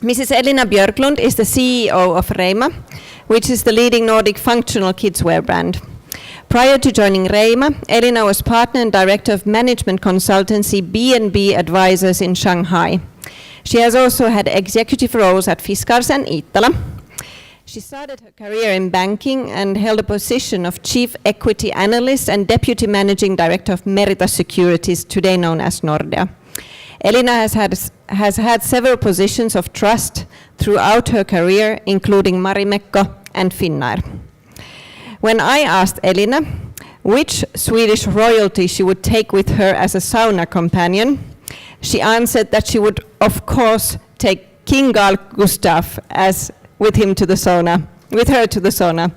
Mrs. Elina Björklund is the CEO of Reima, which is the leading Nordic functional kidswear brand. Prior to joining Reima, Elina was partner and director of management consultancy B&B Advisors in Shanghai. She has also had executive roles at Fiskars and Iittala. She started her career in banking and held a position of chief equity analyst and deputy managing director of Merita Securities, today known as Nordea. Elina has had several positions of trust throughout her career, including Marimekko and Finnair. When I asked Elina which Swedish royalty she would take with her as a sauna companion, she answered that she would, of course, take King Carl Gustaf with her to the sauna,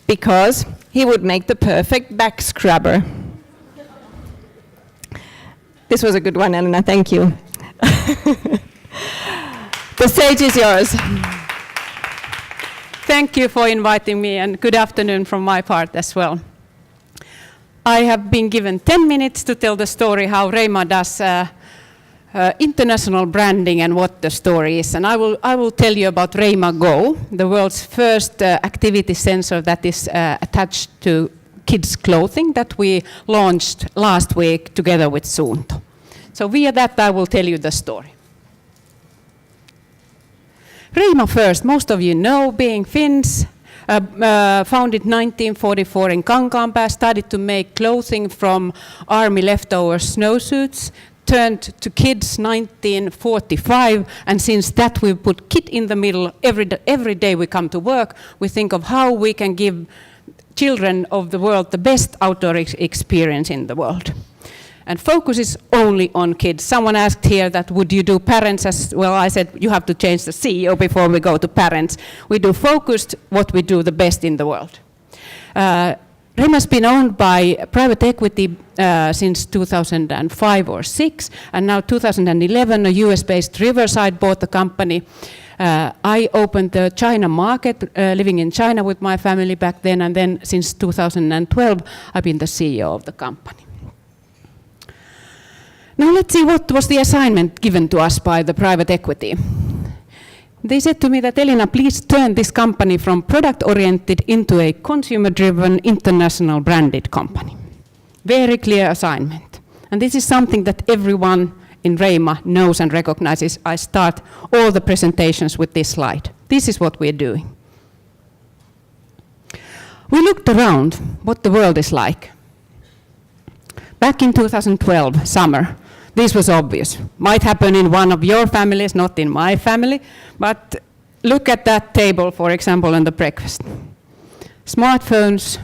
because he would make the perfect back scrubber. This was a good one, Elina, thank you. The stage is yours. Thank you for inviting me, and good afternoon from my part as well. I have been given 10 minutes to tell the story how Reima does international branding and what the story is. And I will tell you about Reima Go, the world's first activity sensor that is attached to kids' clothing that we launched last week together with Suunto. So via that I will tell you the story. Reima first, most of you know, being Finns, founded 1944 in Kankaanpää, started to make clothing from army leftover snowsuits, turned to kids 1945, and since that we put kid in the middle. Every day we come to work, we think of how we can give children of the world the best outdoor experience in the world. And focus is only on kids. Someone asked here that would you do parents as well? I said you have to change the CEO before we go to parents. We do focused what we do the best in the world. Reima has been owned by private equity since 2005 or 6, and now 2011 a US-based Riverside bought the company. I opened the China market, living in China with my family back then, and then since 2012 I've been the CEO of the company. Now let's see what was the assignment given to us by the private equity. They said to me that, Elina, please turn this company from product-oriented into a consumer-driven, international branded company. Very clear assignment. And this is something that everyone in Reima knows and recognizes. I start all the presentations with this slide. This is what we're doing. We looked around what the world is like. Back in 2012, summer, this was obvious. Might happen in one of your families, not in my family, but look at that table, for example, on the breakfast. Smartphones,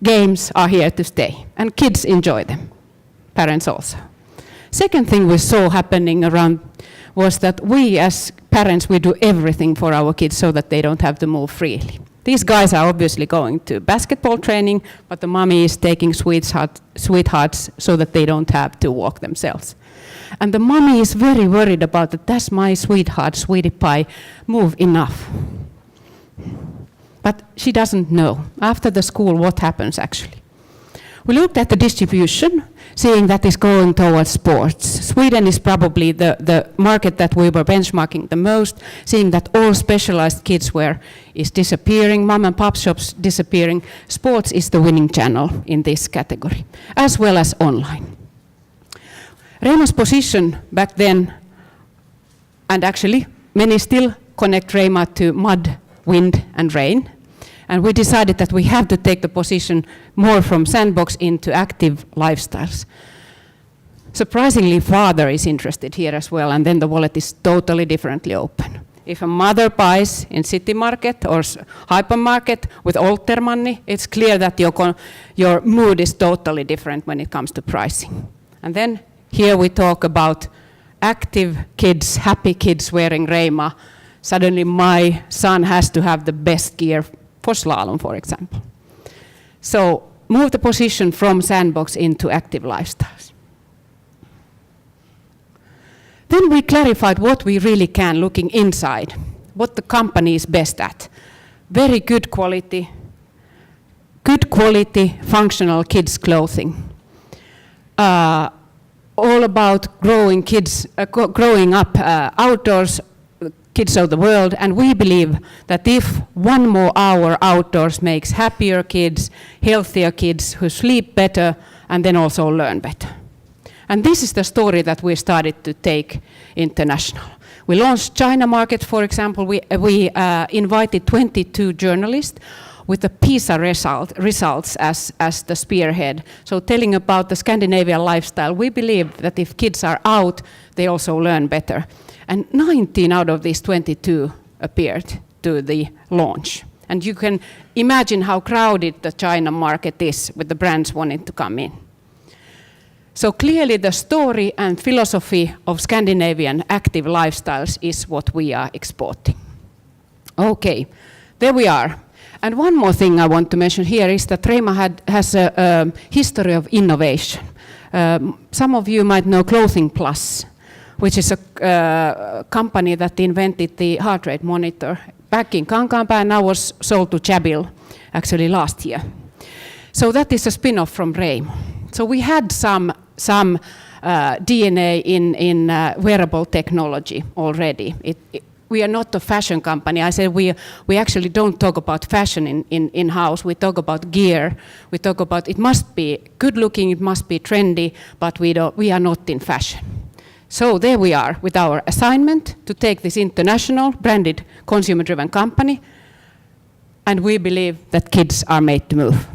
games are here to stay, and kids enjoy them, parents also. Second thing we saw happening around was that we as parents, we do everything for our kids so that they don't have to move freely. These guys are obviously going to basketball training, but the mommy is taking sweethearts so that they don't have to walk themselves. And the mommy is very worried about that. That's my sweetheart, sweetie pie, move enough. But she doesn't know, after the school, what happens actually. We looked at the distribution, seeing that is going towards sports. Sweden is probably the market that we were benchmarking the most, seeing that all specialized kidswear is disappearing, mom and pop shops disappearing. Sports is the winning channel in this category, as well as online. Reima's position back then, and actually many still connect Reima to mud, wind and rain. And we decided that we have to take the position more from sandbox into active lifestyles. Surprisingly, father is interested here as well, and then the wallet is totally differently open. If a mother buys in city market or hypermarket with older money, it's clear that your mood is totally different when it comes to pricing. And then here we talk about active kids, happy kids wearing Reima. Suddenly my son has to have the best gear for slalom, for example. So move the position from sandbox into active lifestyles. Then we clarified what we really can looking inside, what the company is best at. Very good quality functional kids clothing. All about growing up outdoors, kids of the world, and we believe that if 1 more hour outdoors makes happier kids, healthier kids who sleep better and then also learn better. And this is the story that we started to take international. We launched China market, for example. We invited 22 journalists with the PISA results as the spearhead. So telling about the Scandinavian lifestyle, we believe that if kids are out, they also learn better. And 19 out of these 22 appeared to the launch. And you can imagine how crowded the China market is with the brands wanting to come in. So clearly the story and philosophy of Scandinavian active lifestyles is what we are exporting. Okay, there we are. And one more thing I want to mention here is that Reima has a history of innovation. Some of you might know Clothing Plus, which is a company that invented the heart rate monitor back in Kankaanpää and now was sold to Jabil actually last year. So that is a spin-off from Reima. So we had some DNA in wearable technology already. We are not a fashion company. I said we actually don't talk about fashion in-house. We talk about gear. We talk about it must be good looking, it must be trendy, but we are not in fashion. So there we are with our assignment to take this international branded consumer-driven company, and we believe that kids are made to move.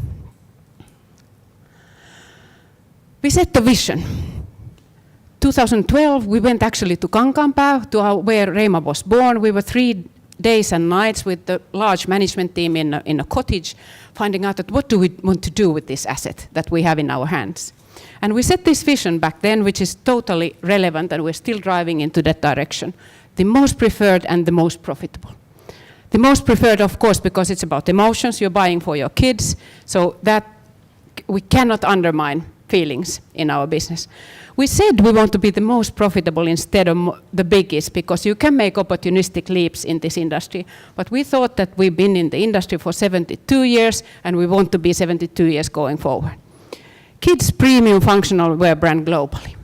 We set the vision. 2012, we went actually to Kankaanpää, where Reima was born. We were 3 days and nights with the large management team in a cottage, finding out that what do we want to do with this asset that we have in our hands. And we set this vision back then, which is totally relevant, and we're still driving into that direction. The most preferred and the most profitable. The most preferred, of course, because it's about emotions you're buying for your kids, so that we cannot undermine feelings in our business. We said we want to be the most profitable instead of the biggest, because you can make opportunistic leaps in this industry. But we thought that we've been in the industry for 72 years, and we want to be 72 years going forward. Kids premium functional wear brand globally.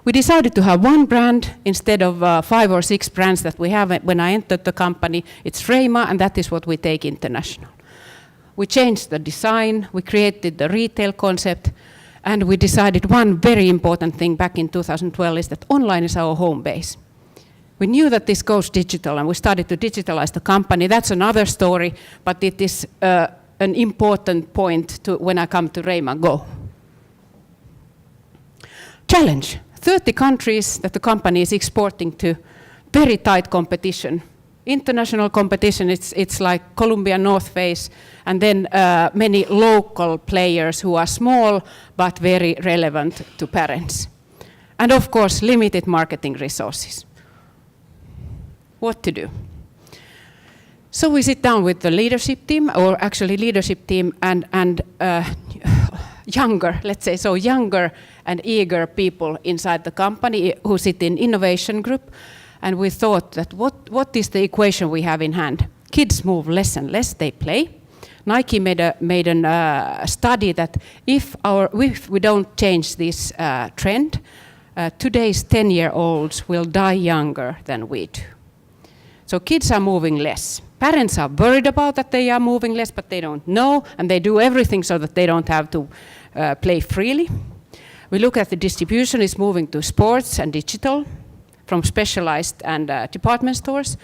We decided to have one brand instead of 5 or 6 brands that we have when I entered the company. It's Reima, and that is what we take international. We changed the design, we created the retail concept, and we decided one very important thing back in 2012 is that online is our home base. We knew that this goes digital, and we started to digitalize the company. That's another story, but it is an important point when I come to Reima Go. Challenge. 30 countries that the company is exporting to, very tight competition. International competition, it's like Columbia North Face, and then many local players who are small but very relevant to parents. And of course, limited marketing resources. What to do? So we sit down with the leadership team, or actually leadership team and younger, let's say, so younger and eager people inside the company who sit in innovation group. And we thought that what is the equation we have in hand? Kids move less and less, they play. Nike made a study that if we don't change this trend, today's 10-year-olds will die younger than we do. So kids are moving less. Parents are worried about that they are moving less, but they don't know, and they do everything so that they don't have to play freely. We look at the distribution is moving to sports and digital, from specialized and department stores.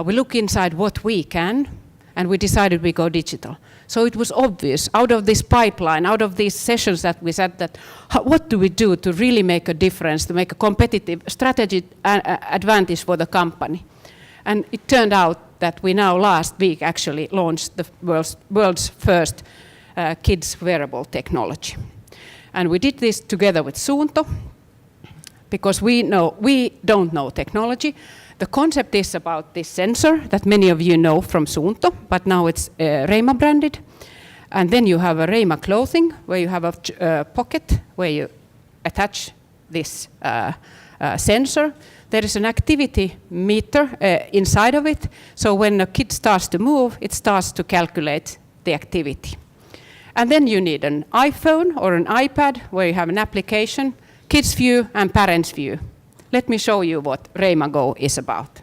We look inside what we can, and we decided we go digital. So it was obvious, out of this pipeline, out of these sessions that we said that, what do we do to really make a difference, to make a competitive strategy advantage for the company? And it turned out that we now last week actually launched the world's first kids wearable technology. And we did this together with Suunto, because we don't know technology. The concept is about this sensor that many of you know from Suunto, but now it's Reima branded. And then you have a Reima clothing, where you have a pocket where you attach this sensor. There is an activity meter inside of it, so when a kid starts to move, it starts to calculate the activity. And then you need an iPhone or an iPad where you have an application, kids view and parents view. let me show you what Reima Go is about.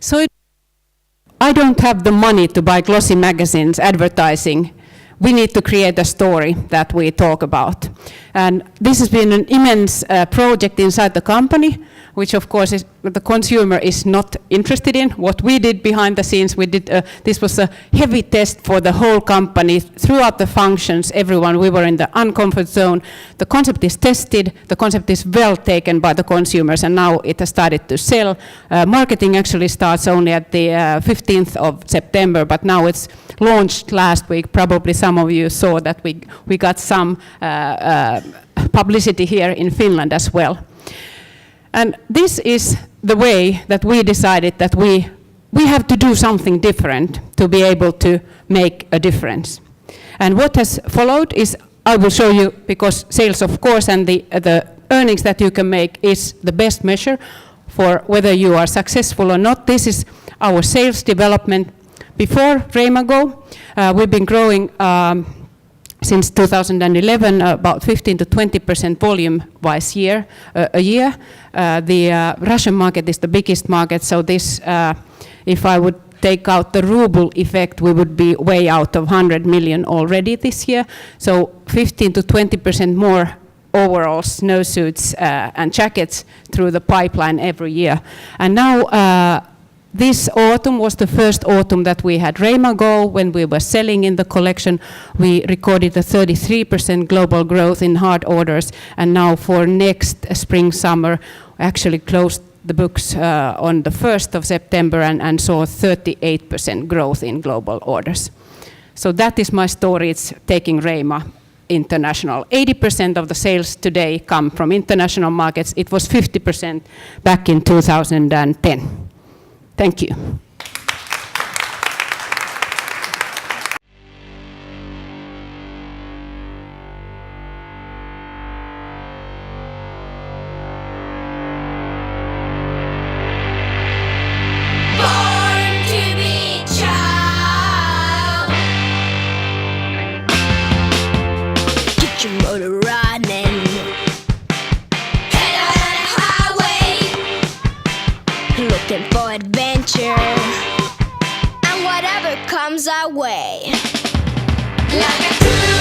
So I don't have the money to buy glossy magazines advertising. We need to create a story that we talk about. And this has been an immense project inside the company, which of course is, the consumer is not interested in. What we did behind the scenes, this was a heavy test for the whole company, throughout the functions, everyone, we were in the uncomfort zone. The concept is tested, the concept is well taken by the consumers, and now it has started to sell. Marketing actually starts only at the 15th of September, but now it's launched last week. Probably some of you saw that we got some publicity here in Finland as well. And this is the way that we decided that we have to do something different to be able to make a difference. And what has followed is, I will show you, because sales of course and the earnings that you can make is the best measure for whether you are successful or not. This is our sales development before Reima Go. We've been growing since 2011, about 15 to 20% volume-wise a year. The Russian market is the biggest market, so this, if I would take out the ruble effect, we would be way out of 100 million already this year. So 15 to 20% more overall snowsuits and jackets through the pipeline every year. And now this autumn was the first autumn that we had Reima Go. When we were selling in the collection, we recorded a 33% global growth in hard orders, and now for next spring summer actually closed the books on the 1st of September and saw 38% growth in global orders. So that is my story. It's taking Reima international. 80% of the sales today come from international markets. It was 50% back in 2010. Thank you. Adventure and whatever comes our way, like a true